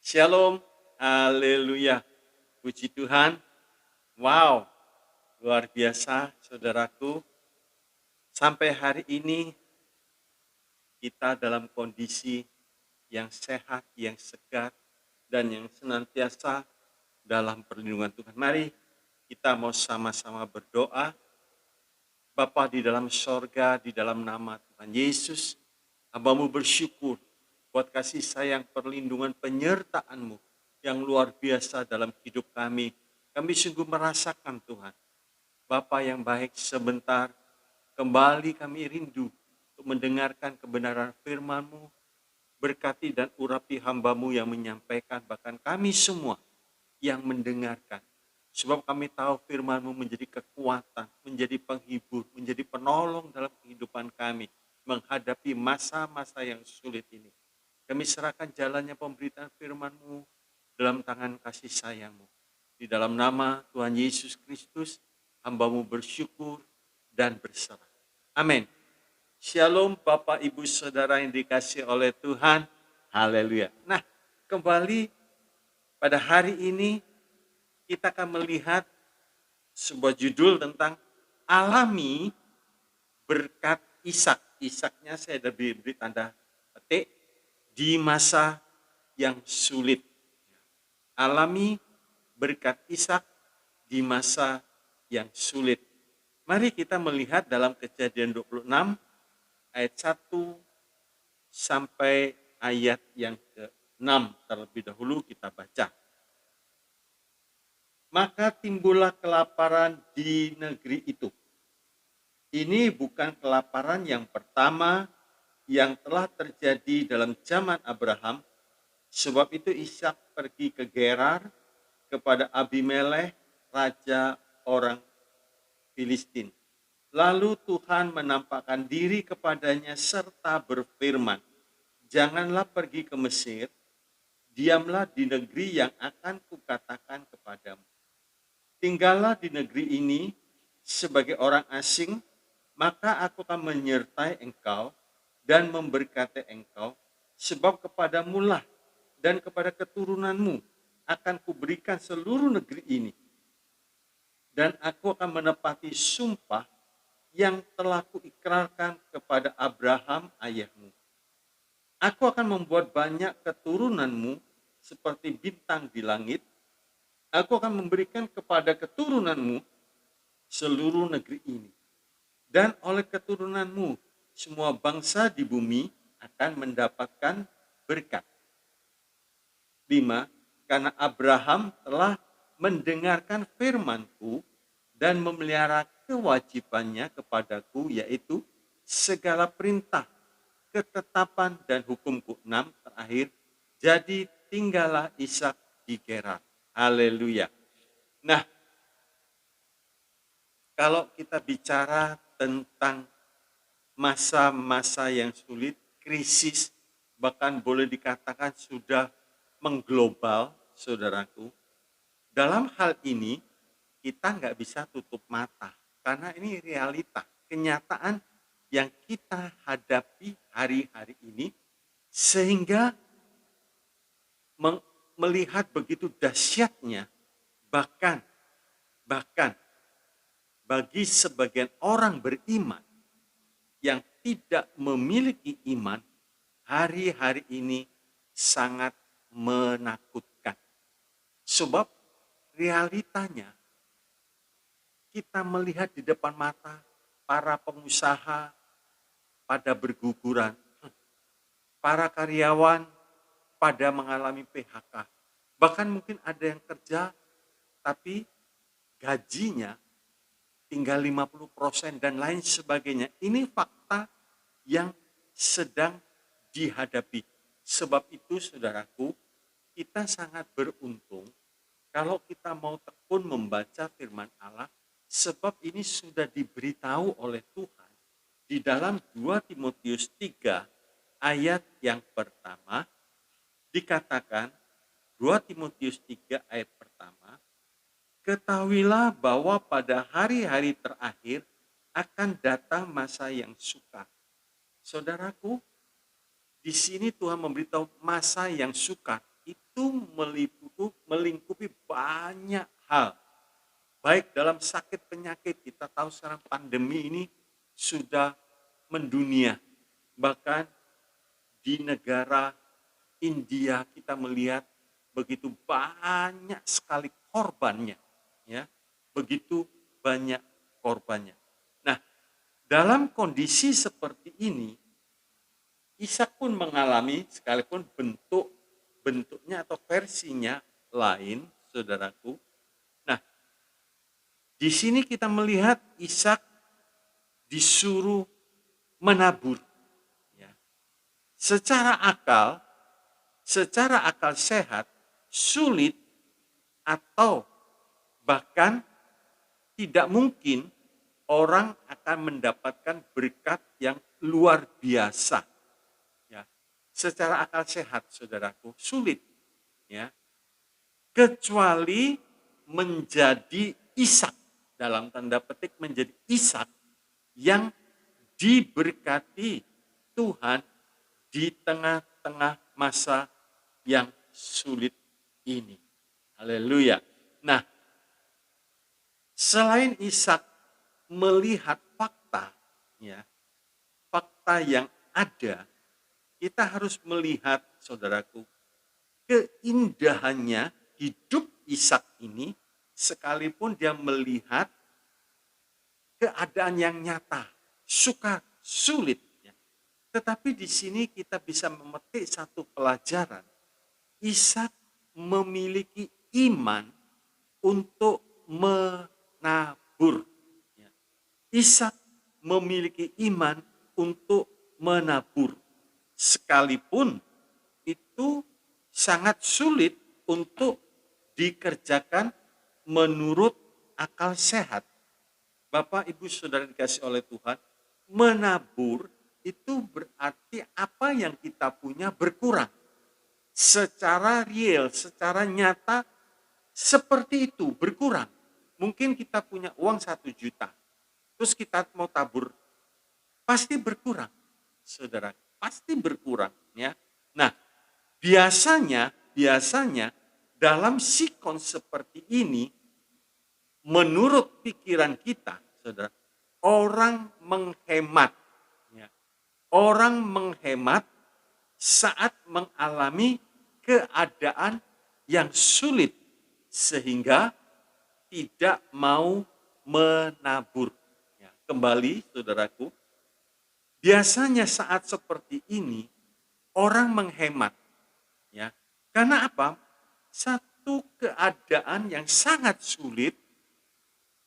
Shalom, haleluya, puji Tuhan. Wow, luar biasa saudaraku. Sampai hari ini kita dalam kondisi yang sehat, yang segar, dan yang senantiasa dalam perlindungan Tuhan. Mari kita mau sama-sama berdoa. Bapa di dalam sorga, di dalam nama Tuhan Yesus, hamba-Mu bersyukur buat kasih sayang, perlindungan, penyertaan-Mu yang luar biasa dalam hidup kami. Kami sungguh merasakan Tuhan, Bapa yang baik, sebentar kembali kami rindu untuk mendengarkan kebenaran firman-Mu. Berkati dan urapi hamba-Mu yang menyampaikan, bahkan kami semua yang mendengarkan. Sebab kami tahu firman-Mu menjadi kekuatan, menjadi penghibur, menjadi penolong dalam kehidupan kami menghadapi masa-masa yang sulit ini. Kami serahkan jalannya pemberitaan firman-Mu dalam tangan kasih sayang-Mu. Di dalam nama Tuhan Yesus Kristus, hamba-Mu bersyukur dan berserah. Amin. Shalom Bapak Ibu Saudara yang dikasihi oleh Tuhan. Haleluya. Nah, kembali pada hari ini kita akan melihat sebuah judul tentang alami berkat Ishak. Ishaknya saya ada beri tanda petik, di masa yang sulit. Alami berkat Ishak di masa yang sulit. Mari kita melihat dalam Kejadian 26 ayat 1 sampai ayat yang ke-6 terlebih dahulu kita baca. Maka timbullah kelaparan di negeri itu. Ini bukan kelaparan yang pertama yang telah terjadi dalam zaman Abraham. Sebab itu Ishak pergi ke Gerar kepada Abimelekh, raja orang Filistin. Lalu Tuhan menampakkan diri kepadanya serta berfirman, "Janganlah pergi ke Mesir, diamlah di negeri yang akan kukatakan kepadamu. Tinggallah di negeri ini sebagai orang asing, maka aku akan menyertai engkau dan memberkati engkau, sebab kepadamulah dan kepada keturunanmu akan kuberikan seluruh negeri ini. Dan aku akan menepati sumpah yang telah kuikrarkan kepada Abraham ayahmu. Aku akan membuat banyak keturunanmu seperti bintang di langit. Aku akan memberikan kepada keturunanmu seluruh negeri ini. Dan oleh keturunanmu semua bangsa di bumi akan mendapatkan berkat." 5. Karena Abraham telah mendengarkan firman-Ku dan memelihara kewajibannya kepadaku, yaitu segala perintah, ketetapan dan hukum-Ku. 6. Terakhir, jadi tinggallah Ishak di Gerar. Haleluya. Nah, kalau kita bicara tentang masa-masa yang sulit, krisis, bahkan boleh dikatakan sudah mengglobal, saudaraku. Dalam hal ini, kita nggak bisa tutup mata, karena ini realita, kenyataan yang kita hadapi hari-hari ini, sehingga melihat begitu dahsyatnya, bahkan bagi sebagian orang beriman yang tidak memiliki iman, hari-hari ini sangat menakutkan. Sebab realitanya kita melihat di depan mata para pengusaha pada berguguran, para karyawan pada mengalami PHK. Bahkan mungkin ada yang kerja tapi gajinya tinggal 50% dan lain sebagainya. Ini fakta yang sedang dihadapi. Sebab itu saudaraku, kita sangat beruntung kalau kita mau tekun membaca firman Allah, sebab ini sudah diberitahu oleh Tuhan di dalam 2 Timotius 3 ayat yang pertama, dikatakan 2 Timotius 3 ayat pertama, "Ketahuilah bahwa pada hari-hari terakhir akan datang masa yang sukar." Saudaraku, di sini Tuhan memberitahu masa yang sukar. itu melingkupi banyak hal. Baik dalam sakit penyakit, kita tahu sekarang pandemi ini sudah mendunia. Bahkan di negara India kita melihat begitu banyak sekali korbannya, ya, begitu banyak korbannya. Nah, dalam kondisi seperti ini, Ishak pun mengalami, sekalipun bentuknya atau versinya lain, saudaraku. Nah, di sini kita melihat Ishak disuruh menabur. Ya. Secara akal sehat, sulit atau bahkan tidak mungkin orang akan mendapatkan berkat yang luar biasa. Ya. Secara akal sehat, saudaraku, sulit. Ya. Kecuali menjadi Ishak, dalam tanda petik menjadi Ishak yang diberkati Tuhan di tengah-tengah masa yang sulit ini. Haleluya. Nah, selain Ishak melihat fakta, ya, fakta yang ada, kita harus melihat, saudaraku, keindahannya hidup Ishak ini, sekalipun dia melihat keadaan yang nyata, sulit. Ya. Tetapi di sini kita bisa memetik satu pelajaran. Ishak memiliki iman untuk menabur. Ya. Ishak memiliki iman untuk menabur. Sekalipun itu sangat sulit untuk dikerjakan menurut akal sehat. Bapak, Ibu, Saudara dikasih oleh Tuhan, menabur itu berarti apa yang kita punya berkurang. Secara real, secara nyata, seperti itu, berkurang. Mungkin kita punya uang 1 juta, terus kita mau tabur, pasti berkurang, saudara, pasti berkurang. Ya. Nah, biasanya dalam sikon seperti ini, menurut pikiran kita, saudara, orang menghemat. Ya. Orang menghemat saat mengalami keadaan yang sulit, sehingga tidak mau menabur. Ya. Kembali, saudaraku, biasanya saat seperti ini, orang menghemat. Ya. Karena apa? Satu keadaan yang sangat sulit,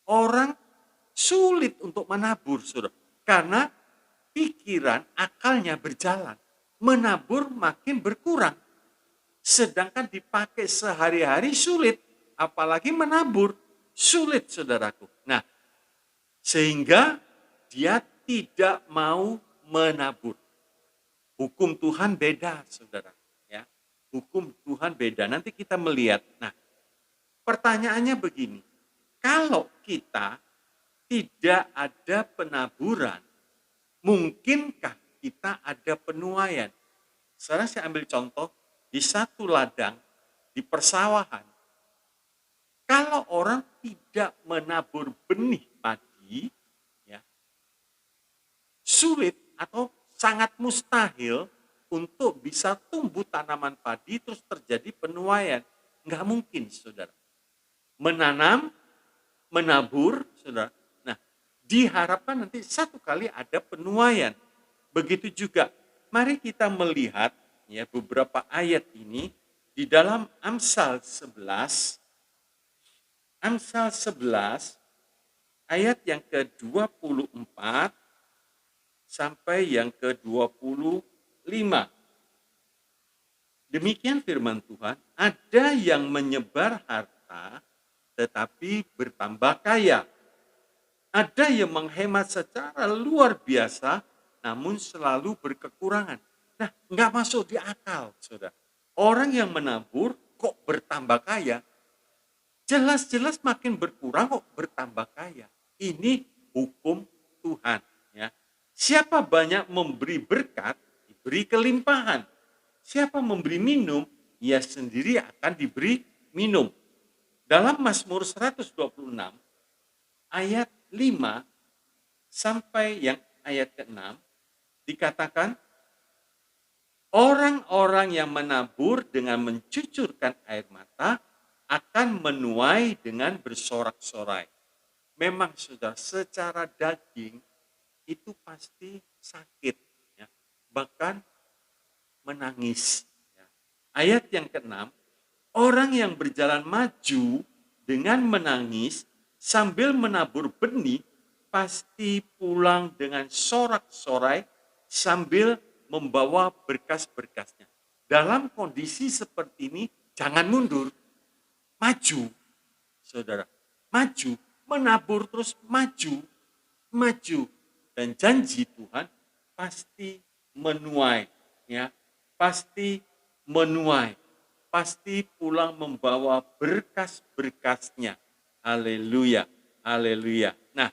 orang sulit untuk menabur, saudara. Karena pikiran, akalnya berjalan. Menabur makin berkurang. Sedangkan dipakai sehari-hari sulit. Apalagi menabur, sulit, saudaraku. Nah, sehingga dia tidak mau menabur. Hukum Tuhan beda, saudara. Ya, hukum Tuhan beda. Nanti kita melihat. Nah, pertanyaannya begini. Kalau kita tidak ada penaburan, mungkinkah kita ada penuaian? Sekarang saya ambil contoh di satu ladang, di persawahan. Kalau orang tidak menabur benih padi, ya, sulit atau sangat mustahil untuk bisa tumbuh tanaman padi terus terjadi penuaian. Enggak mungkin, saudara. Menanam, menabur, saudara. Nah, diharapkan nanti satu kali ada penuaian. Begitu juga, mari kita melihat ya beberapa ayat ini di dalam Amsal 11 ayat yang ke-24 sampai yang ke-25. Demikian firman Tuhan, ada yang menyebar harta tetapi bertambah kaya. Ada yang menghemat secara luar biasa namun selalu berkekurangan. Nah, enggak masuk di akal, saudara. Orang yang menabur kok bertambah kaya? Jelas-jelas makin berkurang kok bertambah kaya. Ini hukum Tuhan. Ya. Siapa banyak memberi berkat, diberi kelimpahan. Siapa memberi minum, ia sendiri akan diberi minum. Dalam Mazmur 126 ayat 5 sampai yang ayat ke-6 dikatakan, orang-orang yang menabur dengan mencucurkan air mata akan menuai dengan bersorak-sorai. Memang sudah secara daging itu pasti sakit, ya. Bahkan menangis. Ya. Ayat yang ke-6, orang yang berjalan maju dengan menangis sambil menabur benih pasti pulang dengan sorak-sorai sambil membawa berkas-berkasnya. Dalam kondisi seperti ini, jangan mundur, maju, saudara. Maju, menabur terus maju, maju. Dan janji Tuhan pasti menuai, ya, pasti menuai, pasti pulang membawa berkas-berkasnya. Haleluya, haleluya. Nah,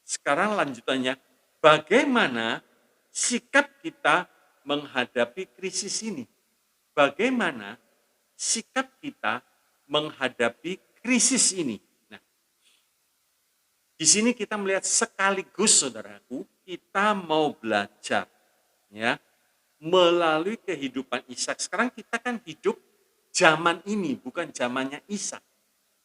sekarang lanjutannya, bagaimana sikap kita menghadapi krisis ini? Bagaimana sikap kita menghadapi krisis ini? Nah, di sini kita melihat sekaligus, saudaraku, kita mau belajar, ya, melalui kehidupan Ishak. Sekarang kita kan hidup zaman ini, bukan zamannya Ishak.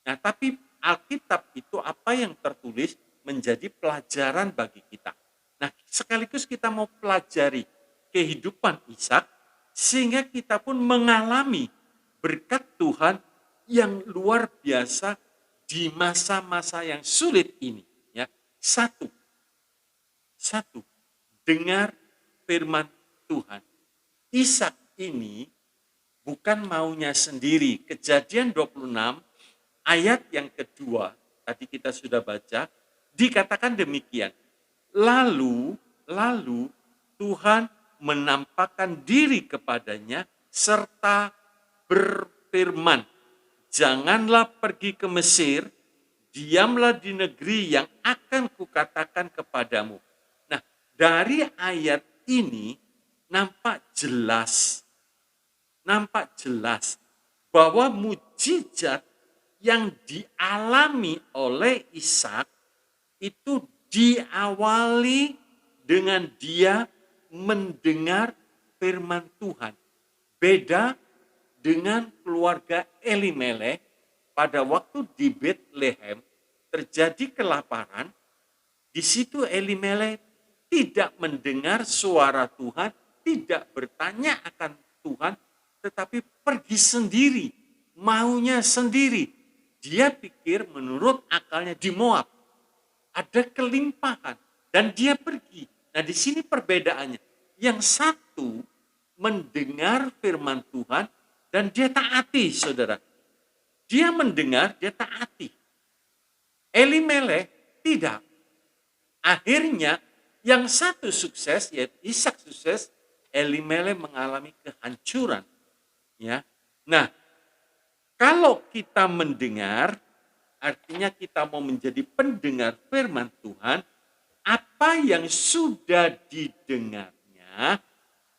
Nah, tapi Alkitab itu apa yang tertulis menjadi pelajaran bagi kita. Nah, sekaligus kita mau pelajari kehidupan Ishak, sehingga kita pun mengalami berkat Tuhan yang luar biasa di masa-masa yang sulit ini. Ya, satu, dengar firman Tuhan. Ishak ini bukan maunya sendiri. Kejadian 26 ayat yang kedua, tadi kita sudah baca, dikatakan demikian. Lalu Tuhan menampakkan diri kepadanya serta berfirman, janganlah pergi ke Mesir, diamlah di negeri yang akan kukatakan kepadamu. Nah, dari ayat ini nampak jelas bahwa mujizat yang dialami oleh Ishak itu diawali dengan dia mendengar firman Tuhan. Beda dengan keluarga Elimelek, pada waktu di Betlehem terjadi kelaparan, di situ Elimelek tidak mendengar suara Tuhan, tidak bertanya akan Tuhan, tetapi pergi sendiri, maunya sendiri. Dia pikir menurut akalnya di Moab ada kelimpahan dan dia pergi. Nah, di sini perbedaannya. Yang satu mendengar firman Tuhan dan dia taati, saudara. Dia mendengar, dia taati. Elimelek tidak. Akhirnya yang satu sukses, yaitu Ishak sukses, Elimelek mengalami kehancuran. Ya. Nah, kalau kita mendengar, artinya kita mau menjadi pendengar firman Tuhan, apa yang sudah didengarnya,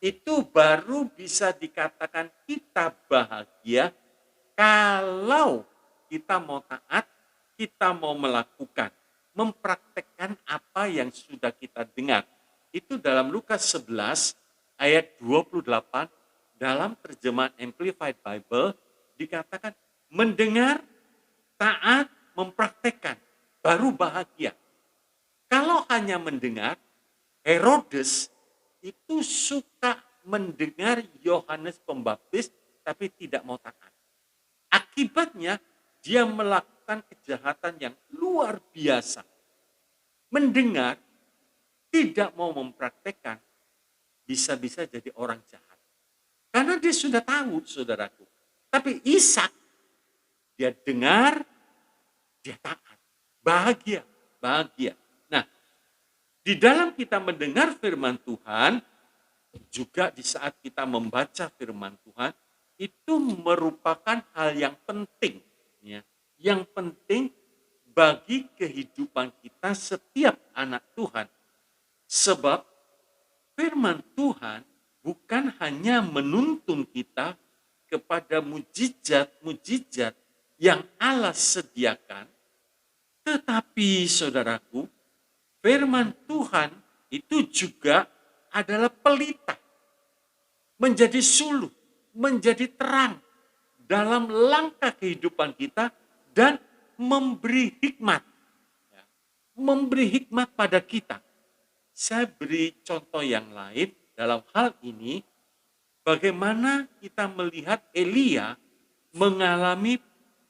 itu baru bisa dikatakan kita bahagia kalau kita mau taat, kita mau melakukan, mempraktekkan apa yang sudah kita dengar. Itu dalam Lukas 11 ayat 28 dalam terjemahan Amplified Bible dikatakan mendengar, taat, mempraktekkan, baru bahagia. Kalau hanya mendengar, Herodes itu suka mendengar Yohanes Pembaptis tapi tidak mau taat. Akibatnya dia melakukan kejahatan yang luar biasa. Mendengar, tidak mau mempraktekkan, bisa-bisa jadi orang jahat. Karena dia sudah tahu, saudaraku. Tapi Ishak, dia dengar, dia taat. Bahagia. Nah, di dalam kita mendengar firman Tuhan, juga di saat kita membaca firman Tuhan, itu merupakan hal yang penting. Ya. Yang penting bagi kehidupan kita setiap anak Tuhan. Sebab firman Tuhan bukan hanya menuntun kita kepada kepada mujizat-mujizat yang Allah sediakan, tetapi saudaraku, firman Tuhan itu juga adalah pelita, menjadi suluh, menjadi terang dalam langkah kehidupan kita dan memberi hikmat. Ya, memberi hikmat pada kita. Saya beri contoh yang lain dalam hal ini, bagaimana kita melihat Elia mengalami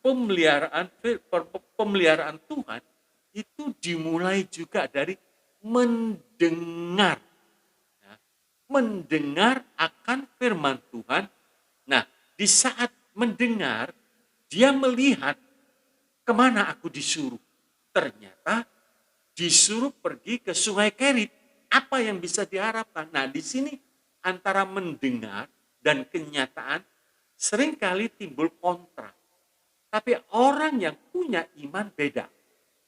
pemeliharaan Tuhan, itu dimulai juga dari mendengar. Ya, mendengar akan firman Tuhan. Nah, di saat mendengar, dia melihat kemana aku disuruh. Ternyata disuruh pergi ke Sungai Kerit. Apa yang bisa diharapkan? Nah, di sini antara mendengar dan kenyataan seringkali timbul kontra. Tapi orang yang punya iman beda.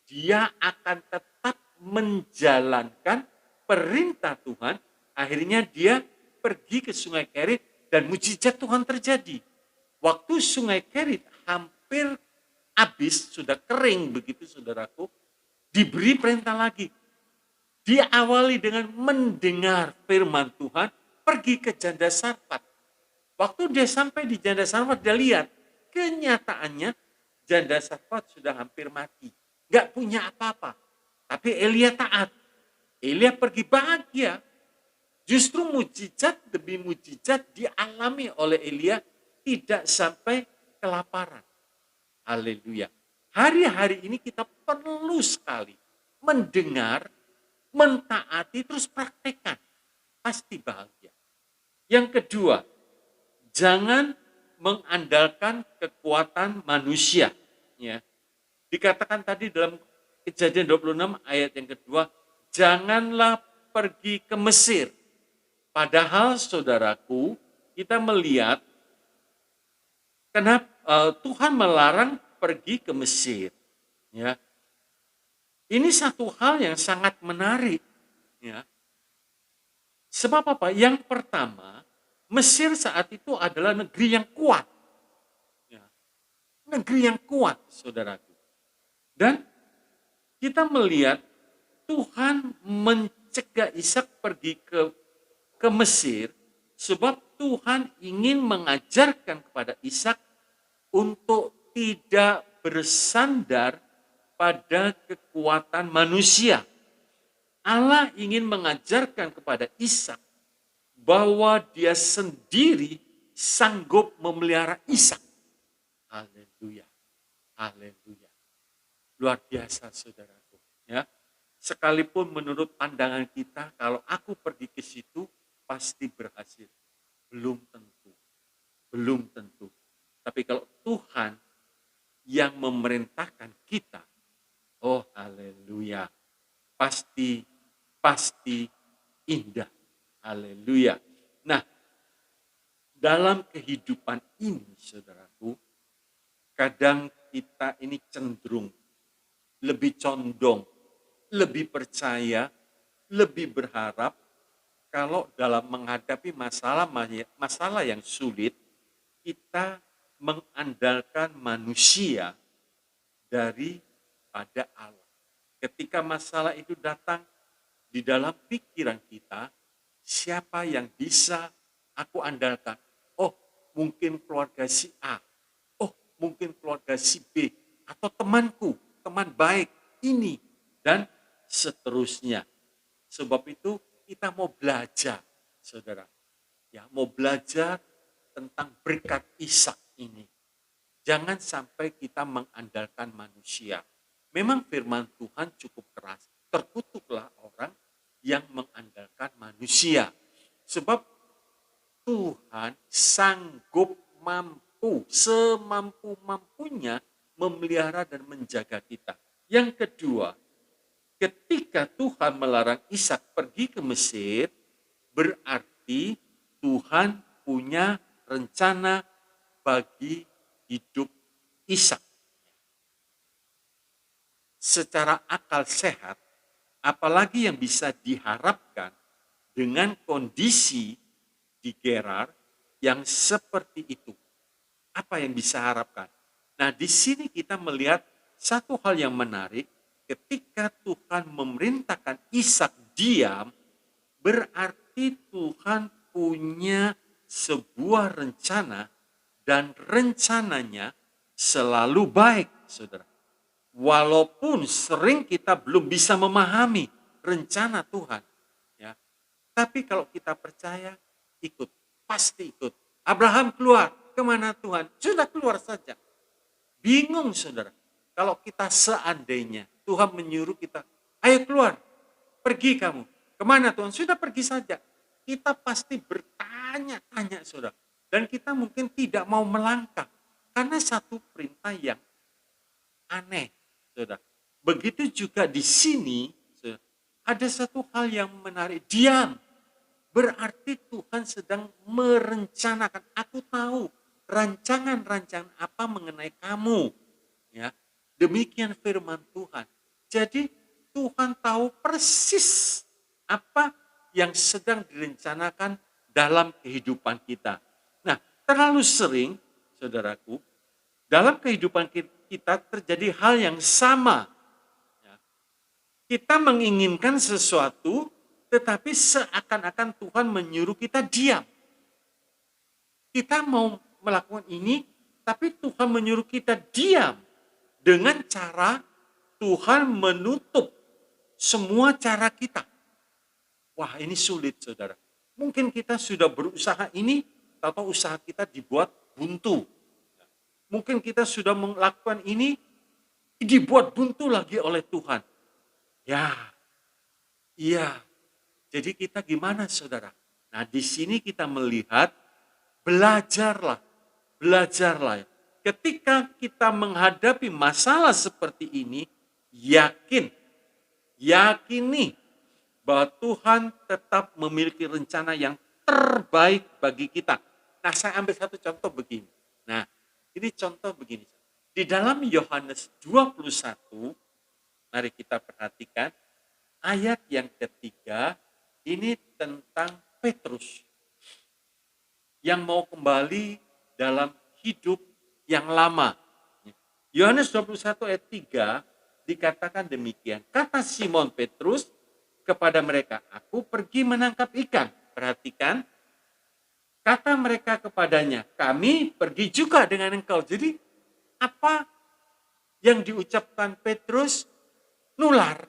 Dia akan tetap menjalankan perintah Tuhan. Akhirnya dia pergi ke Sungai Kerit dan mujizat Tuhan terjadi. Waktu Sungai Kerit hampir habis, sudah kering begitu saudaraku, diberi perintah lagi. Diawali dengan mendengar firman Tuhan, pergi ke Janda Sarfat. Waktu dia sampai di Janda Sarfat, dia lihat kenyataannya Janda Sarfat sudah hampir mati. Gak punya apa-apa. Tapi Elia taat. Elia pergi bahagia. Justru mujizat demi mujizat dialami oleh Elia, tidak sampai kelaparan. Haleluya. Hari-hari ini kita perlu sekali mendengar, mentaati, terus praktekkan. Pasti bahagia. Yang kedua, jangan mengandalkan kekuatan manusia. Ya. Dikatakan tadi dalam Kejadian 26 ayat yang kedua, janganlah pergi ke Mesir. Padahal saudaraku, kita melihat kenapa Tuhan melarang pergi ke Mesir. Ya. Ini satu hal yang sangat menarik. Ya. Sebab apa? Yang pertama, Mesir saat itu adalah negeri yang kuat. Ya. Negeri yang kuat, saudaraku. Dan kita melihat Tuhan mencegah Ishak pergi ke Mesir, sebab Tuhan ingin mengajarkan kepada Ishak untuk tidak bersandar pada kekuatan manusia. Allah ingin mengajarkan kepada Ishak bahwa dia sendiri sanggup memelihara Ishak. Haleluya. Haleluya. Luar biasa saudaraku. Ya. Sekalipun menurut pandangan kita, kalau aku pergi ke situ pasti berhasil. Belum tentu. Belum tentu. Tapi kalau Tuhan yang memerintahkan kita, oh haleluya, pasti indah. Haleluya. Nah, dalam kehidupan ini saudaraku, kadang kita ini cenderung lebih condong, lebih percaya, lebih berharap kalau dalam menghadapi masalah yang sulit, kita mengandalkan manusia daripada Allah. Ketika masalah itu datang di dalam pikiran kita, siapa yang bisa aku andalkan? Oh, mungkin keluarga si A. Oh, mungkin keluarga si B. Atau temanku, teman baik ini. Dan seterusnya. Sebab itu kita mau belajar, saudara. Ya, mau belajar tentang berkat Ishak ini. Jangan sampai kita mengandalkan manusia. Memang firman Tuhan cukup keras. Terkutuklah orang yang mengandalkan manusia. Sebab Tuhan sanggup mampu, semampu-mampunya memelihara dan menjaga kita. Yang kedua, ketika Tuhan melarang Ishak pergi ke Mesir, berarti Tuhan punya rencana bagi hidup Ishak. Secara akal sehat, apalagi yang bisa diharapkan dengan kondisi di Gerar yang seperti itu. Apa yang bisa harapkan? Nah, di sini kita melihat satu hal yang menarik, ketika Tuhan memerintahkan Ishak diam, berarti Tuhan punya sebuah rencana dan rencananya selalu baik, saudara. Walaupun sering kita belum bisa memahami rencana Tuhan, ya. Tapi kalau kita percaya, ikut, pasti ikut. Abraham keluar, kemana Tuhan? Sudah keluar saja. Bingung saudara, kalau kita seandainya Tuhan menyuruh kita, ayo keluar, pergi kamu. Kemana Tuhan? Sudah pergi saja. Kita pasti bertanya-tanya saudara. Dan kita mungkin tidak mau melangkah. Karena satu perintah yang aneh saudara. Begitu juga di sini, saudara, ada satu hal yang menarik. Diam. Berarti Tuhan sedang merencanakan. Aku tahu rancangan-rancangan apa mengenai kamu. Ya, demikian firman Tuhan. Jadi Tuhan tahu persis apa yang sedang direncanakan dalam kehidupan kita. Nah, terlalu sering, saudaraku, dalam kehidupan kita terjadi hal yang sama. Ya, kita menginginkan sesuatu, tetapi seakan-akan Tuhan menyuruh kita diam. Kita mau melakukan ini, tapi Tuhan menyuruh kita diam. Dengan cara Tuhan menutup semua cara kita. Wah, ini sulit saudara. Mungkin kita sudah berusaha ini, atau usaha kita dibuat buntu. Mungkin kita sudah melakukan ini, dibuat buntu lagi oleh Tuhan. Ya, iya. Jadi kita gimana saudara? Nah, di sini kita melihat, belajarlah. Ketika kita menghadapi masalah seperti ini, yakini bahwa Tuhan tetap memiliki rencana yang terbaik bagi kita. Nah, saya ambil satu contoh begini. Nah, ini contoh begini. Di dalam Yohanes 21, mari kita perhatikan ayat yang ketiga, ini tentang Petrus yang mau kembali dalam hidup yang lama. Yohanes 21 ayat 3 dikatakan demikian. Kata Simon Petrus kepada mereka, aku pergi menangkap ikan. Perhatikan, kata mereka kepadanya, kami pergi juga dengan engkau. Jadi apa yang diucapkan Petrus nular.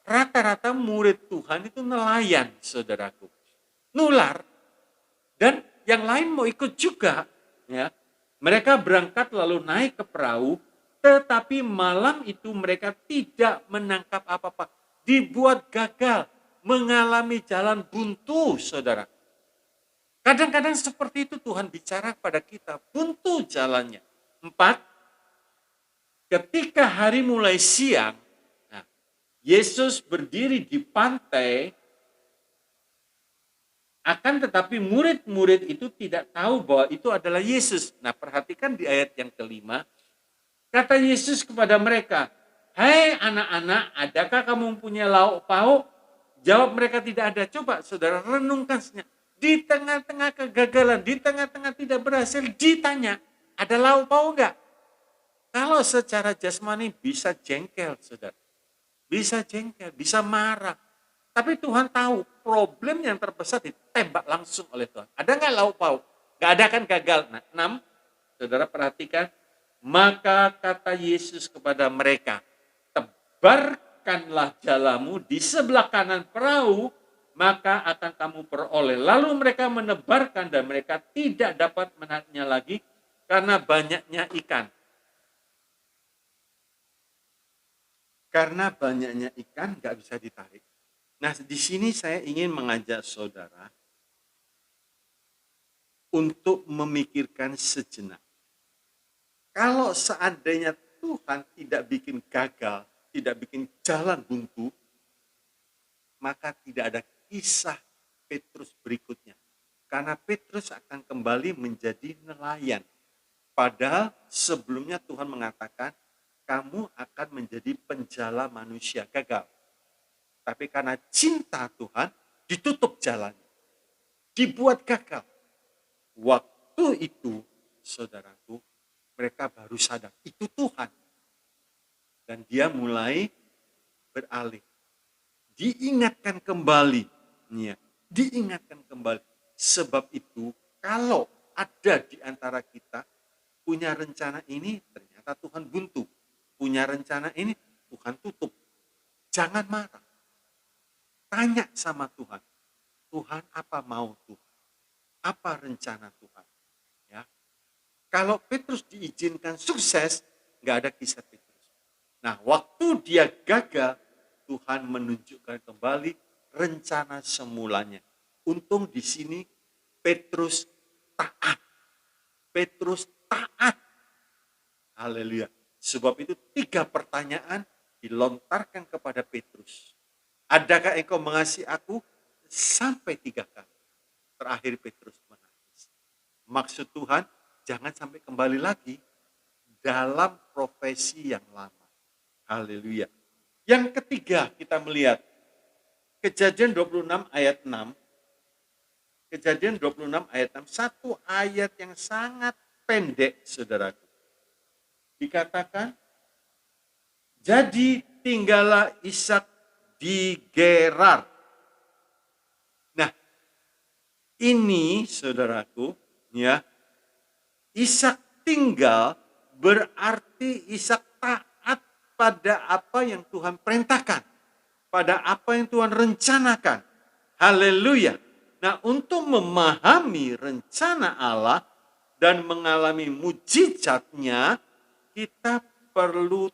Rata-rata murid Tuhan itu nelayan, saudaraku. Nular. Dan yang lain mau ikut juga. Ya. Mereka berangkat lalu naik ke perahu, tetapi malam itu mereka tidak menangkap apa-apa. Dibuat gagal, mengalami jalan buntu, saudara. Kadang-kadang seperti itu Tuhan bicara pada kita, buntu jalannya. 4, ketika hari mulai siang, nah, Yesus berdiri di pantai, akan tetapi murid-murid itu tidak tahu bahwa itu adalah Yesus. Nah, perhatikan di ayat yang kelima, kata Yesus kepada mereka, hai anak-anak, adakah kamu punya lauk pauk? Jawab mereka tidak ada. Coba saudara renungkan senyap. Di tengah-tengah kegagalan, di tengah-tengah tidak berhasil, ditanya, ada lauk pauk enggak? Kalau secara jasmani bisa jengkel, saudara. Bisa jengkel, bisa marah. Tapi Tuhan tahu problem yang terbesar ditembak langsung oleh Tuhan. Ada enggak lauk pauk? Enggak ada kan gagal. Nah, 6, saudara perhatikan. Maka kata Yesus kepada mereka, tebarkanlah jalamu di sebelah kanan perahu, maka akan kamu peroleh. Lalu mereka menebarkan dan mereka tidak dapat menariknya lagi karena banyaknya ikan. Karena banyaknya ikan nggak bisa ditarik. Nah, di sini saya ingin mengajak saudara untuk memikirkan sejenak. Kalau seandainya Tuhan tidak bikin gagal, tidak bikin jalan buntu, maka tidak ada kisah Petrus berikutnya. Karena Petrus akan kembali menjadi nelayan. Padahal sebelumnya Tuhan mengatakan, kamu akan menjadi penjala manusia. Gagal. Tapi karena cinta Tuhan, ditutup jalannya. Dibuat gagal. Waktu itu, saudaraku, mereka baru sadar, itu Tuhan. Dan dia mulai beralih. Diingatkan kembali. Ya, diingatkan kembali. Sebab itu, kalau ada di antara kita punya rencana ini, ternyata Tuhan buntu. Punya rencana ini, Tuhan tutup. Jangan marah. Tanya sama Tuhan. Tuhan, apa mau Tuhan? Apa rencana Tuhan? Ya. Kalau Petrus diizinkan sukses, nggak ada kisah Petrus. Nah, waktu dia gagal, Tuhan menunjukkan kembali rencana semulanya. Untung di sini Petrus taat. Petrus taat. Haleluya. Sebab itu 3 pertanyaan dilontarkan kepada Petrus. Adakah engkau mengasihi aku? Sampai 3 kali. Terakhir Petrus menangis. Maksud Tuhan, jangan sampai kembali lagi dalam profesi yang lama. Haleluya. Yang ketiga kita melihat Kejadian 26 ayat 6. Kejadian 26 ayat 6. Satu ayat yang sangat pendek, saudaraku. Dikatakan, jadi tinggallah Ishak di Gerar. Nah, ini saudaraku, ya, Ishak tinggal berarti Ishak taat pada apa yang Tuhan perintahkan, pada apa yang Tuhan rencanakan. Haleluya. Nah, untuk memahami rencana Allah dan mengalami mujizatnya, kita perlu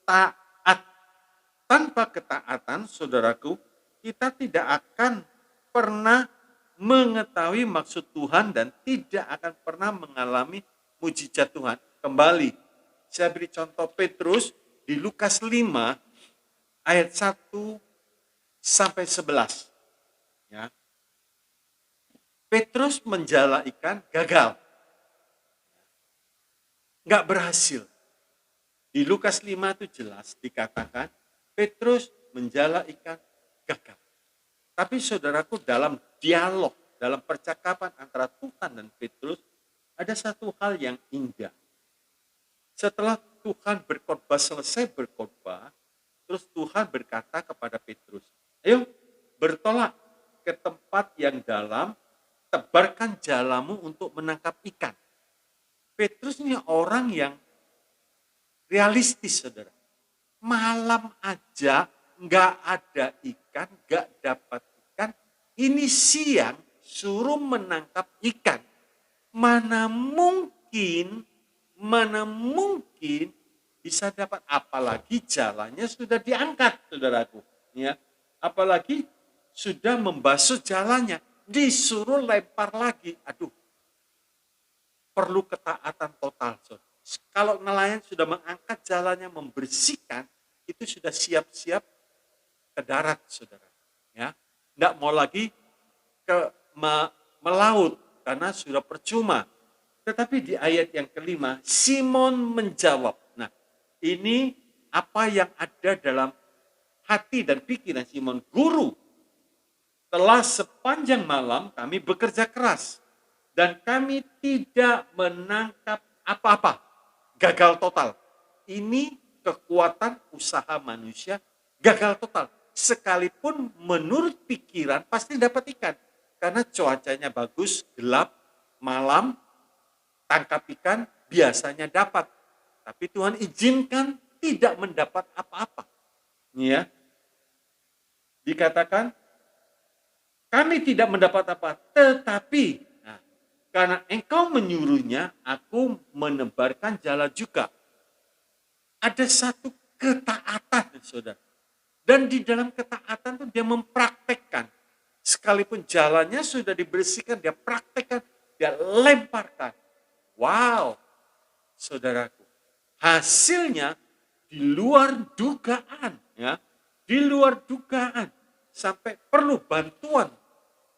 taat. Tanpa ketaatan, saudaraku, kita tidak akan pernah mengetahui maksud Tuhan dan tidak akan pernah mengalami mujizat Tuhan. Kembali, saya beri contoh Petrus di Lukas 5 ayat 1 sampai 11. Ya. Petrus menjala ikan, gagal. Nggak berhasil. Di Lukas 5 itu jelas dikatakan, Petrus menjala ikan, gagal. Tapi saudaraku, dalam dialog, dalam percakapan antara Tuhan dan Petrus, ada satu hal yang indah. Setelah Tuhan berkhotbah, selesai berkhotbah, terus Tuhan berkata kepada Petrus, ayo bertolak ke tempat yang dalam, tebarkan jalamu untuk menangkap ikan. Petrus ini orang yang realistis, saudara. Malam aja nggak ada ikan, nggak dapat ikan. Ini siang suruh menangkap ikan. Mana mungkin bisa dapat, apalagi jalannya sudah diangkat, saudaraku. Ya, apalagi sudah membasuh jalannya, disuruh lempar lagi. Aduh, perlu ketaatan total, saudara. Kalau nelayan sudah mengangkat jalannya, membersihkan, itu sudah siap-siap ke darat, saudara. Ya, nggak mau lagi melaut karena sudah percuma. Tetapi di ayat yang kelima, Simon menjawab. Nah, ini apa yang ada dalam hati dan pikiran Simon. Guru, telah sepanjang malam kami bekerja keras dan kami tidak menangkap apa-apa. Gagal total. Ini kekuatan usaha manusia gagal total. Sekalipun menurut pikiran pasti dapat ikan. Karena cuacanya bagus, gelap, malam, tangkap ikan biasanya dapat. Tapi Tuhan izinkan tidak mendapat apa-apa. Ya. Dikatakan, kami tidak mendapat apa, tetapi karena engkau menyuruhnya, aku menebarkan jala juga. Ada satu ketaatan, saudara. Dan di dalam ketaatan itu dia mempraktekkan. Sekalipun jalannya sudah dibersihkan, dia praktekkan, dia lemparkan. Wow, saudaraku. Hasilnya di luar dugaan. Ya, di luar dugaan. Sampai perlu bantuan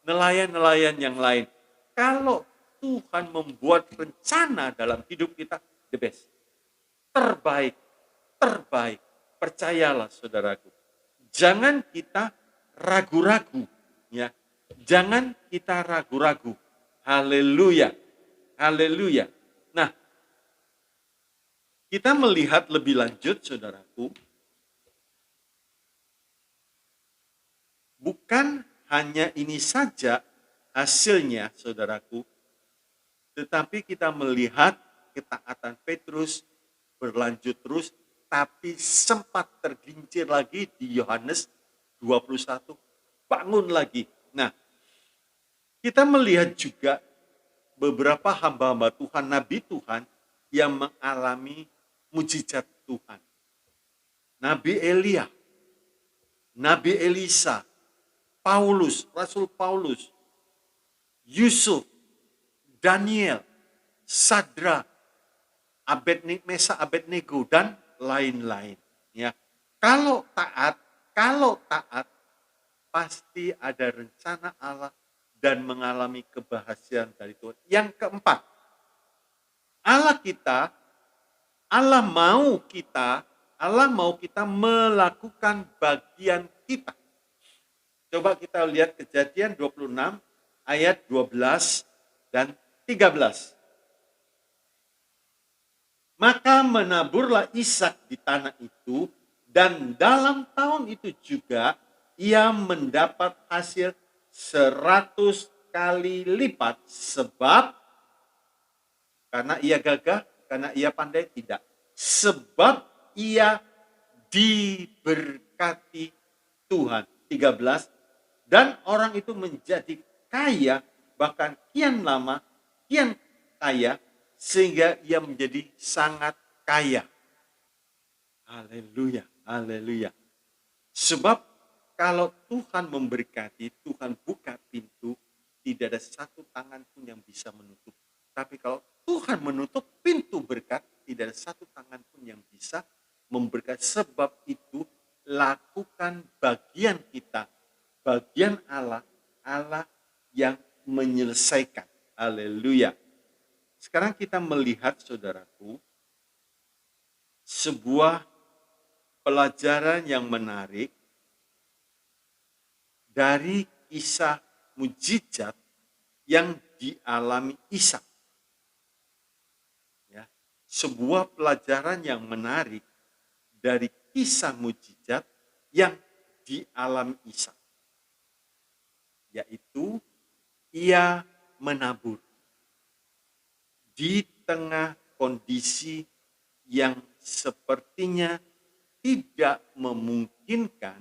nelayan-nelayan yang lain. Kalau Tuhan membuat rencana dalam hidup kita, the best. Terbaik. Percayalah, saudaraku. Jangan kita ragu-ragu. Ya. Jangan kita ragu-ragu. Haleluya. Haleluya. Nah, kita melihat lebih lanjut, saudaraku, bukan hanya ini saja hasilnya, saudaraku, tetapi kita melihat ketaatan Petrus berlanjut terus, tapi sempat tergelincir lagi di Yohanes 21, bangun lagi. Nah, kita melihat juga beberapa hamba-hamba Tuhan, nabi Tuhan yang mengalami mujizat Tuhan. Nabi Elia, Nabi Elisa, Paulus, Rasul Paulus, Yusuf, Daniel, Sadra, Mesa Abednego, dan lain-lain. Ya, kalau taat, pasti ada rencana Allah dan mengalami kebahagiaan dari Tuhan. Yang keempat, Allah mau kita melakukan bagian kita. Coba kita lihat Kejadian 26 ayat 12 dan 13. Maka menaburlah Ishak di tanah itu, dan dalam tahun itu juga ia mendapat hasil 100 kali lipat. Sebab, karena ia gagah, karena ia pandai, tidak. Sebab ia diberkati Tuhan. 13. Dan orang itu menjadi kaya, bahkan kian lama, kian kaya, sehingga ia menjadi sangat kaya. Haleluya, haleluya. Sebab kalau Tuhan memberkati, Tuhan buka pintu, tidak ada satu tangan pun yang bisa menutup. Tapi kalau Tuhan menutup pintu berkat, tidak ada satu tangan pun yang bisa memberkati. Sebab itu lakukan bagian kita, bagian Allah, Allah yang menyelesaikan. Haleluya. Sekarang kita melihat, saudaraku, sebuah pelajaran yang menarik dari kisah mujizat yang dialami Ishak. Ya, sebuah pelajaran yang menarik dari kisah mujizat yang dialami Ishak, yaitu ia menabur di tengah kondisi yang sepertinya tidak memungkinkan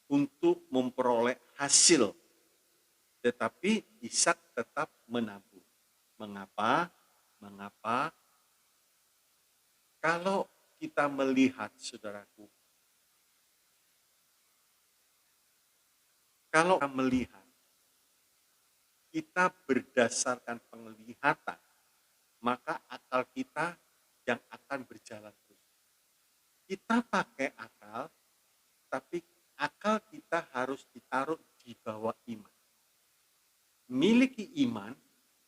untuk memperoleh hasil. Tetapi Ishak tetap menabur. Mengapa? Kalau kita melihat, saudaraku, kalau kita melihat, kita berdasarkan penglihatan, maka akal kita yang akan berjalan terus. Kita pakai akal, tapi akal kita harus ditaruh di bawah iman. Miliki iman,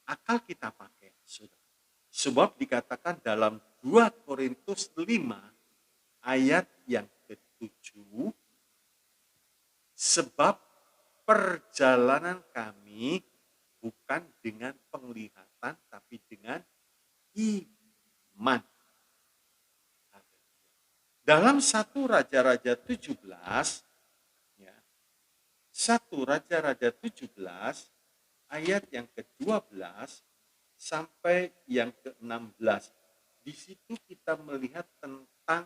akal kita pakai. Sebab dikatakan dalam 2 Korintus 5 ayat yang ke-7, sebab perjalanan kami bukan dengan penglihatan, tapi dengan iman. Dalam 1 Raja-Raja 17, ya, 1 Raja-Raja 17 ayat yang ke-12 sampai yang ke-16. Di situ kita melihat tentang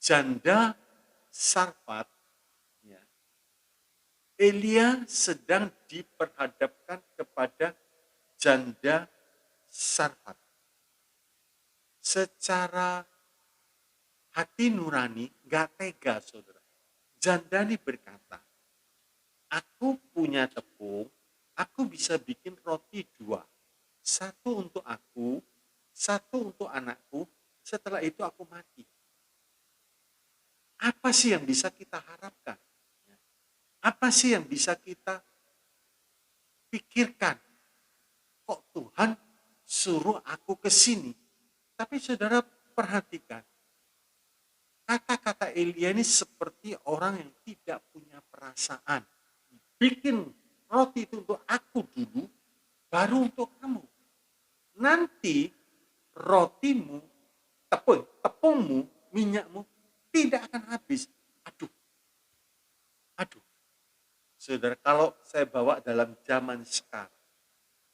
janda Sarfat. Ya. Elia sedang diperhadapkan kepada janda Sarfat. Secara hati nurani gak tega, saudara. Janda ini berkata, aku punya tepung, aku bisa bikin roti 2. 1 untuk aku, 1 untuk anakku, setelah itu aku mati. Apa sih yang bisa kita harapkan? Apa sih yang bisa kita pikirkan? Kok Tuhan suruh aku ke sini? Tapi saudara perhatikan, kata-kata Elia ini seperti orang yang tidak punya perasaan. Bikin roti itu untuk aku dulu, baru untuk kamu. Nanti rotimu tepungmu, minyakmu tidak akan habis. Aduh, aduh. Saudara, kalau saya bawa dalam zaman sekarang,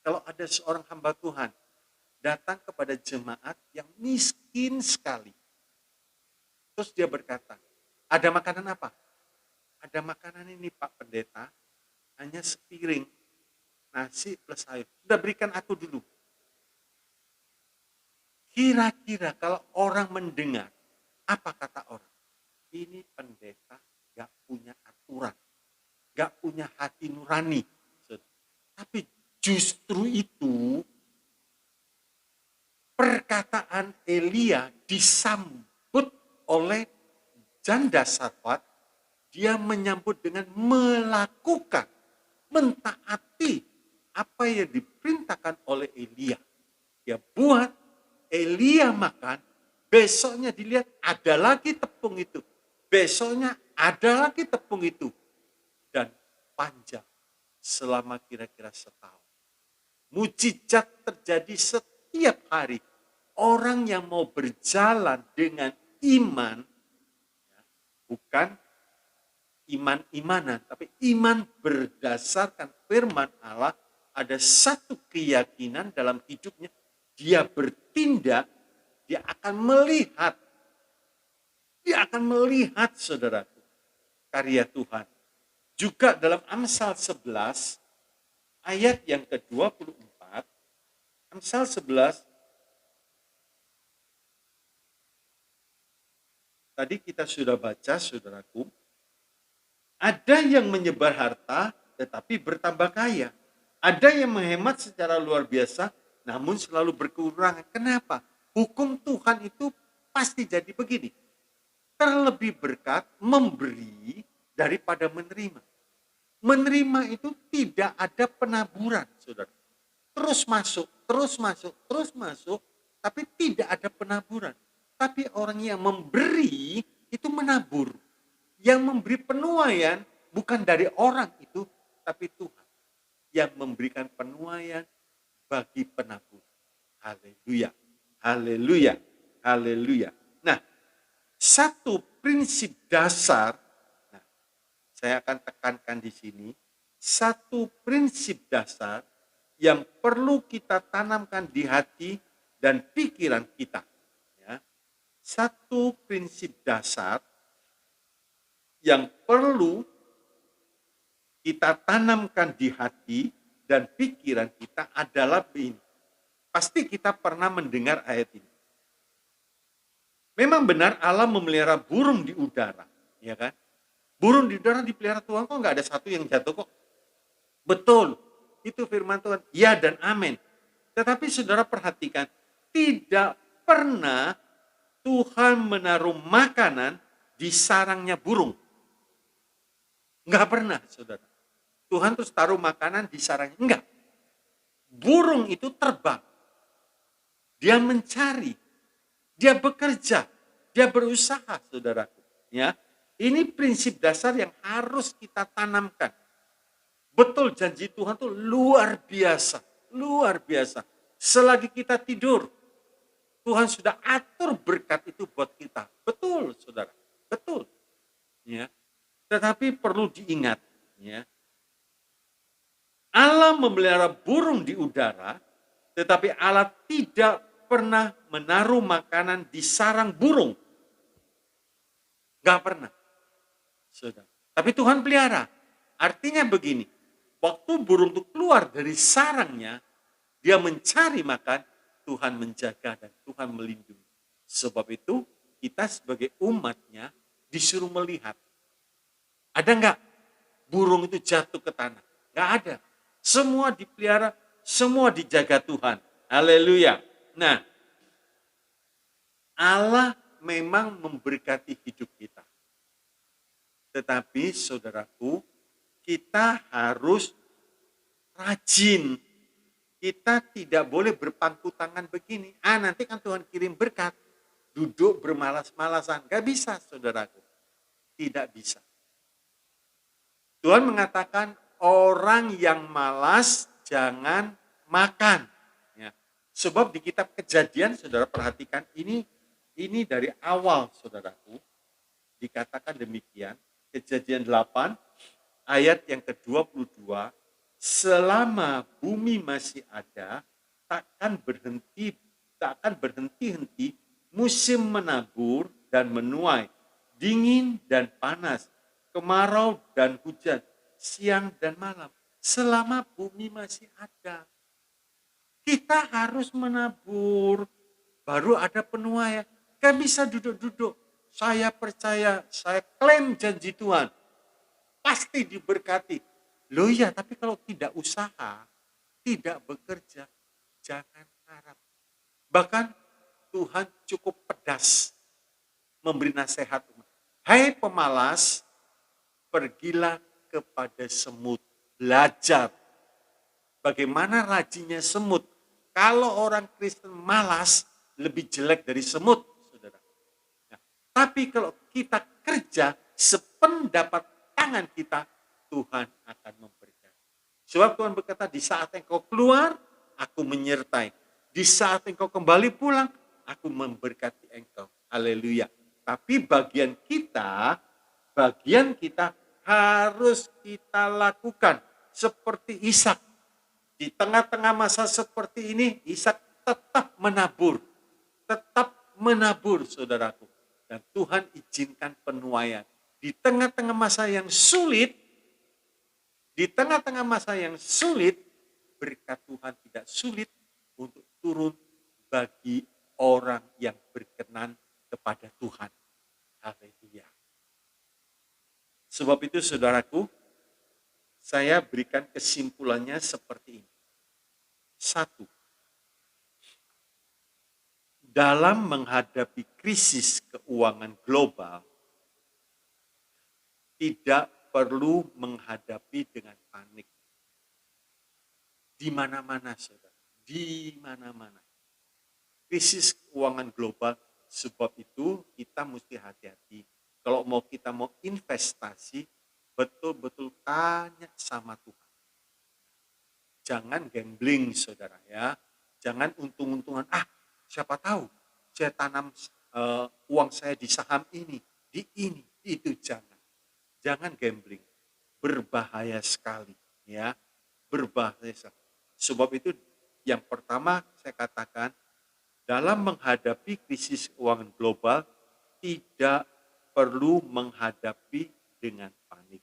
kalau ada seorang hamba Tuhan datang kepada jemaat yang miskin sekali, terus dia berkata, ada makanan apa? Ada makanan ini Pak Pendeta, hanya sepiring nasi plus sayur. Sudah berikan aku dulu. Kira-kira kalau orang mendengar, apa kata orang? Ini pendeta gak punya aturan, gak punya hati nurani. Tapi justru itu perkataan Elia disambut oleh janda Sarfat. Dia menyambut dengan melakukan, mentaati apa yang diperintahkan oleh Elia. Dia buat, Elia makan, besoknya dilihat ada lagi tepung itu. Besoknya ada lagi tepung itu. Dan panjang selama kira-kira setahun. Mujizat terjadi setiap hari. Orang yang mau berjalan dengan iman, bukan iman-imanan, tapi iman berdasarkan firman Allah, ada satu keyakinan dalam hidupnya, dia bertindak, dia akan melihat saudaraku, karya Tuhan. Juga dalam Amsal 11, ayat yang ke-24, Amsal 11, tadi kita sudah baca saudaraku, ada yang menyebar harta tetapi bertambah kaya. Ada yang menghemat secara luar biasa namun selalu berkekurangan. Kenapa? Hukum Tuhan itu pasti jadi begini. Terlebih berkat memberi daripada menerima. Menerima itu tidak ada penaburan, saudara. Terus masuk, tapi tidak ada penaburan. Tapi orang yang memberi itu menabur. Yang memberi penuaian bukan dari orang itu, tapi Tuhan. Yang memberikan penuaian bagi penabur. Haleluya, haleluya, haleluya. Nah, satu prinsip dasar, nah, saya akan tekankan di sini, satu prinsip dasar yang perlu kita tanamkan di hati dan pikiran kita. Ya. Satu prinsip dasar yang perlu kita tanamkan di hati dan pikiran kita adalah ini. Pasti kita pernah mendengar ayat ini. Memang benar Allah memelihara burung di udara, ya kan? Burung di udara dipelihara Tuhan, kok nggak ada satu yang jatuh kok? Betul, itu firman Tuhan. Ya dan amin. Tetapi saudara perhatikan, tidak pernah Tuhan menaruh makanan di sarangnya burung. Enggak pernah, saudara. Tuhan terus taruh makanan di sarangnya. Enggak. Burung itu terbang. Dia mencari. Dia bekerja. Dia berusaha, saudaraku. Ya, ini prinsip dasar yang harus kita tanamkan. Betul, janji Tuhan itu luar biasa. Luar biasa. Selagi kita tidur, Tuhan sudah atur berkat itu buat kita. Betul, saudara. Betul. Ya. Tetapi perlu diingat, ya. Allah memelihara burung di udara, tetapi Allah tidak pernah menaruh makanan di sarang burung. Gak pernah, saudara. Tapi Tuhan pelihara. Artinya begini, waktu burung itu keluar dari sarangnya, dia mencari makan, Tuhan menjaga dan Tuhan melindungi. Sebab itu kita sebagai umatnya disuruh melihat. Ada enggak burung itu jatuh ke tanah? Enggak ada. Semua dipelihara, semua dijaga Tuhan. Haleluya. Nah, Allah memang memberkati hidup kita. Tetapi saudaraku, kita harus rajin. Kita tidak boleh berpangku tangan begini. Nanti kan Tuhan kirim berkat. Duduk bermalas-malasan. Enggak bisa, saudaraku. Tidak bisa. Tuhan mengatakan orang yang malas jangan makan. Ya. Sebab di kitab Kejadian, saudara perhatikan ini Ini dari awal, saudaraku, dikatakan demikian. Kejadian 8 ayat yang ke-22, selama bumi masih ada, tak akan berhenti-henti musim menabur dan menuai, dingin dan panas, kemarau dan hujan, siang dan malam. Selama bumi masih ada, kita harus menabur, baru ada penuaian. Gak bisa duduk-duduk. Saya percaya, saya klaim janji Tuhan, pasti diberkati. Loh ya, tapi kalau tidak usaha, tidak bekerja, jangan harap. Bahkan Tuhan cukup pedas memberi nasihat. Hai pemalas, pergilah kepada semut, belajar bagaimana rajinnya semut. Kalau orang Kristen malas, lebih jelek dari semut, saudara. Nah, tapi kalau kita kerja sependapat tangan kita, Tuhan akan memberkati. Sebab Tuhan berkata, di saat engkau keluar, aku menyertai. Di saat engkau kembali pulang, aku memberkati engkau. Haleluya. Tapi bagian kita harus kita lakukan seperti Ishak. Di tengah-tengah masa seperti ini, Ishak tetap menabur. Tetap menabur, saudaraku. Dan Tuhan izinkan penuaian. Di tengah-tengah masa yang sulit, berkat Tuhan tidak sulit untuk turun bagi orang yang berkenan kepada Tuhan. Haleluya. Sebab itu, saudaraku, saya berikan kesimpulannya seperti ini. 1. Dalam menghadapi krisis keuangan global, tidak perlu menghadapi dengan panik. Di mana-mana, saudara. Di mana-mana. Krisis keuangan global, sebab itu kita mesti hati-hati. Kalau kita mau investasi, betul-betul tanya sama Tuhan. Jangan gambling, saudara ya. Jangan untung-untungan. Siapa tahu saya tanam uang saya di saham ini, di ini, itu jangan. Jangan gambling. Berbahaya sekali, ya. Berbahaya sekali. Sebab itu yang pertama saya katakan, dalam menghadapi krisis keuangan global, tidak perlu menghadapi dengan panik.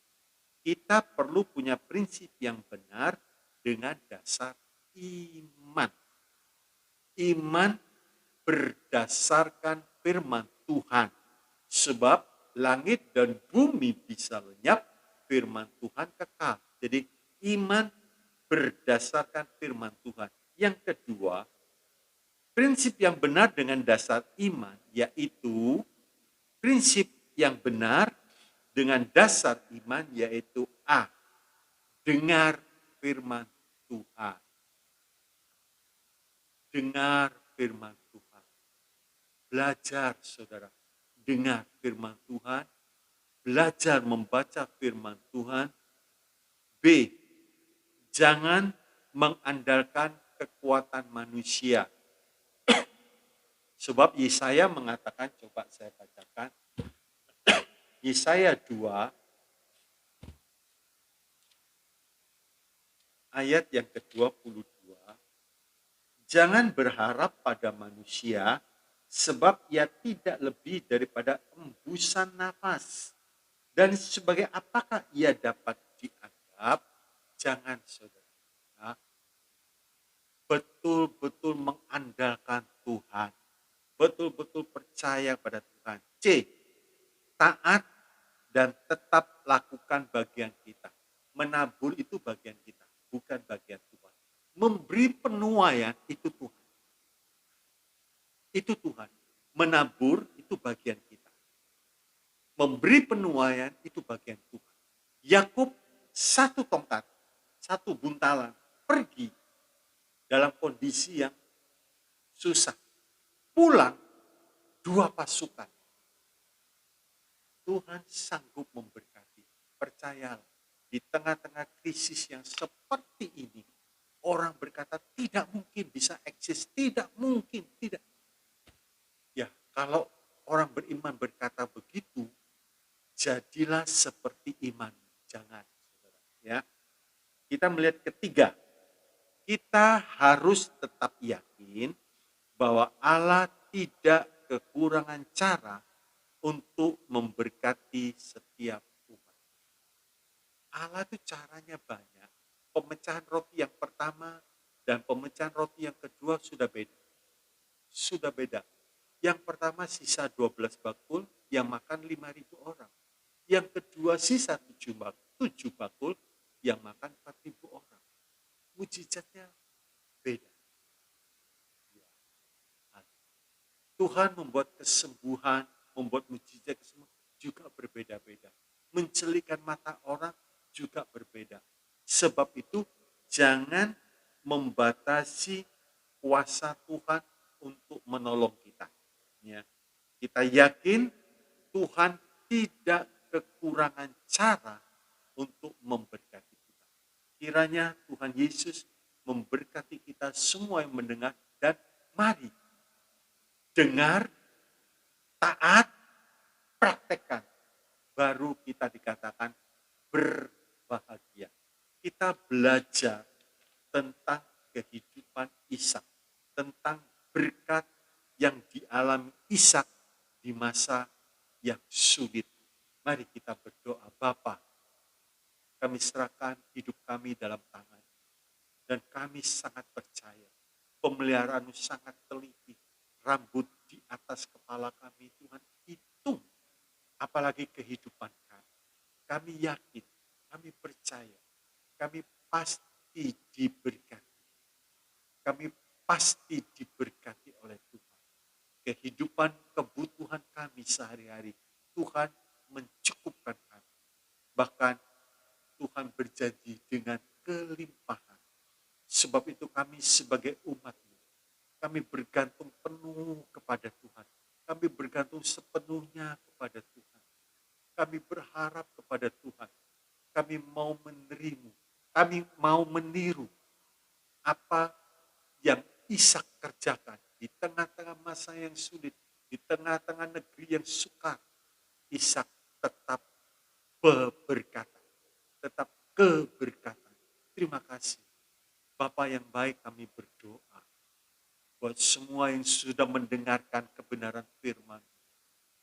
Kita perlu punya prinsip yang benar dengan dasar iman. Iman berdasarkan firman Tuhan. Sebab langit dan bumi bisa lenyap, firman Tuhan kekal. Jadi iman berdasarkan firman Tuhan. Yang kedua, prinsip yang benar dengan dasar iman, yaitu prinsip yang benar dengan dasar iman, yaitu dengar firman Tuhan. Dengar firman Tuhan. Belajar, saudara. Dengar firman Tuhan. Belajar membaca firman Tuhan. B. Jangan mengandalkan kekuatan manusia. Sebab Yesaya mengatakan, coba saya bacakan. Yesaya 2 ayat yang ke-22. Jangan berharap pada manusia, sebab ia tidak lebih daripada embusan nafas. Dan sebagai apakah ia dapat dianggap? Jangan, saudara. Ya. Betul-betul mengandalkan Tuhan. Betul-betul percaya pada Tuhan. C. Taat dan tetap lakukan bagian kita. Menabur itu bagian kita, bukan bagian Tuhan. Memberi penuaian itu Tuhan. Itu Tuhan. Menabur itu bagian kita. Memberi penuaian itu bagian Tuhan. Yakub 1 tongkat, 1 buntalan, pergi dalam kondisi yang susah. Pulang 2 pasukan. Tuhan sanggup memberkati. Percayalah, di tengah-tengah krisis yang seperti ini, orang berkata tidak mungkin bisa eksis, tidak mungkin, tidak. Ya, kalau beriman berkata begitu, jadilah seperti iman. Jangan, saudara. Ya, kita melihat ketiga, kita harus tetap yakin bahwa Allah tidak kekurangan cara untuk memberkati setiap umat. Allah itu caranya banyak. Pemecahan roti yang pertama dan pemecahan roti yang kedua sudah beda. Sudah beda. Yang pertama sisa 12 bakul yang makan 5.000 orang. Yang kedua sisa 7 bakul yang makan 4.000 orang. Mujizatnya beda. Tuhan membuat kesembuhan, membuat mujizat kesembuhan juga berbeda-beda. Mencelikan mata orang juga berbeda. Sebab itu jangan membatasi kuasa Tuhan untuk menolong kita. Ya. Kita yakin Tuhan tidak kekurangan cara untuk memberkati kita. Kiranya Tuhan Yesus memberkati kita semua yang mendengar, dan mari dengar, taat, praktekkan. Baru kita dikatakan berbahagia. Kita belajar tentang kehidupan Ishak, tentang berkat yang dialami Ishak di masa yang sulit. Mari kita berdoa. Bapa, kami serahkan hidup kami dalam tangan, dan kami sangat percaya pemeliharaan-Mu sangat teliti. Rambut di atas kepala kami Tuhan hitung, apalagi kehidupan kami. Kami yakin, kami percaya, kami pasti diberkati. Kami pasti diberkati oleh Tuhan. Kehidupan, kebutuhan kami sehari-hari, Tuhan mencukupkan kami. Bahkan Tuhan berjanji dengan kelimpahan. Sebab itu kami sebagai umat-Mu, kami bergantung penuh kepada Tuhan. Kami bergantung sepenuhnya kepada Tuhan. Kami berharap kepada Tuhan. Kami mau menerima, kami mau meniru apa yang Ishak kerjakan di tengah-tengah masa yang sulit, di tengah-tengah negeri yang sukar. Ishak tetap berkata, tetap keberkatan. Terima kasih. Bapa yang baik, kami berdoa buat semua yang sudah mendengarkan kebenaran firman.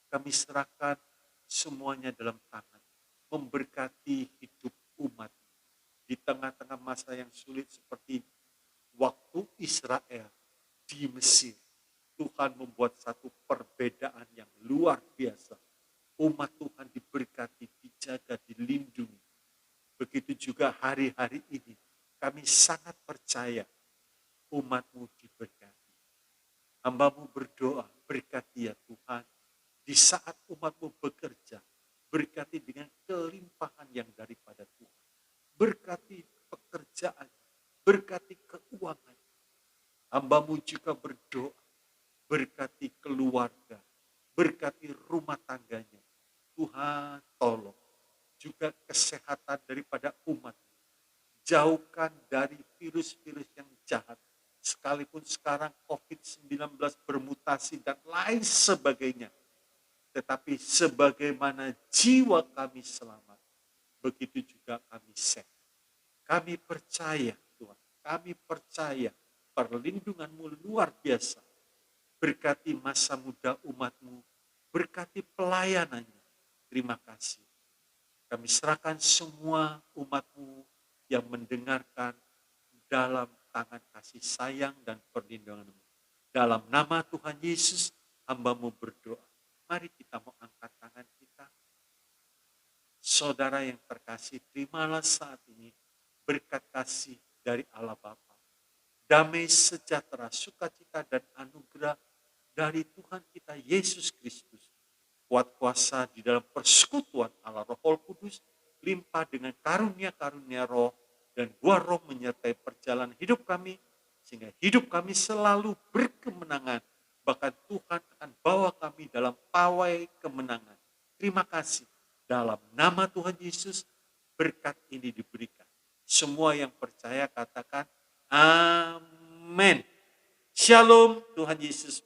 Kami serahkan semuanya dalam tangan, memberkati hidup umat di tengah-tengah masa yang sulit seperti waktu Israel di Mesir. Tuhan membuat satu perbedaan yang luar biasa. Umat Tuhan diberkati, dijaga, dilindungi. Begitu juga hari-hari ini, kami sangat percaya umat-Mu diberkati. Hamba-Mu berdoa, berkati ya Tuhan, di saat umat-Mu bekerja, berkati dengan kelimpahan yang daripada Tuhan. Berkati pekerjaan, berkati keuangan. Hamba-Mu juga berdoa, berkati keluarga, berkati rumah tangganya. Tuhan tolong juga kesehatan daripada umat. Jauhkan dari virus-virus yang jahat. Sekalipun sekarang COVID-19 bermutasi dan lain sebagainya. Tetapi sebagaimana jiwa kami selamat, begitu juga kami sehat. Kami percaya Tuhan, kami percaya perlindungan-Mu luar biasa. Berkati masa muda umat-Mu, berkati pelayanannya. Terima kasih. Kami serahkan semua umat-Mu yang mendengarkan dalam tangan kasih sayang dan perlindungan-Mu. Dalam nama Tuhan Yesus, hamba-Mu berdoa. Mari kita mau angkat tangan kita. Saudara yang terkasih, terimalah saat ini berkat kasih dari Allah Bapa. Damai sejahtera, sukacita dan anugerah dari Tuhan kita Yesus Kristus. Kuat kuasa di dalam persekutuan Allah Roh Kudus, limpah dengan karunia-karunia roh, dan buah roh menyertai perjalanan hidup kami, sehingga hidup kami selalu berkemenangan. Bahkan Tuhan akan bawa kami dalam pawai kemenangan. Terima kasih. Dalam nama Tuhan Yesus, berkat ini diberikan. Semua yang percaya katakan, amin. Shalom, Tuhan Yesus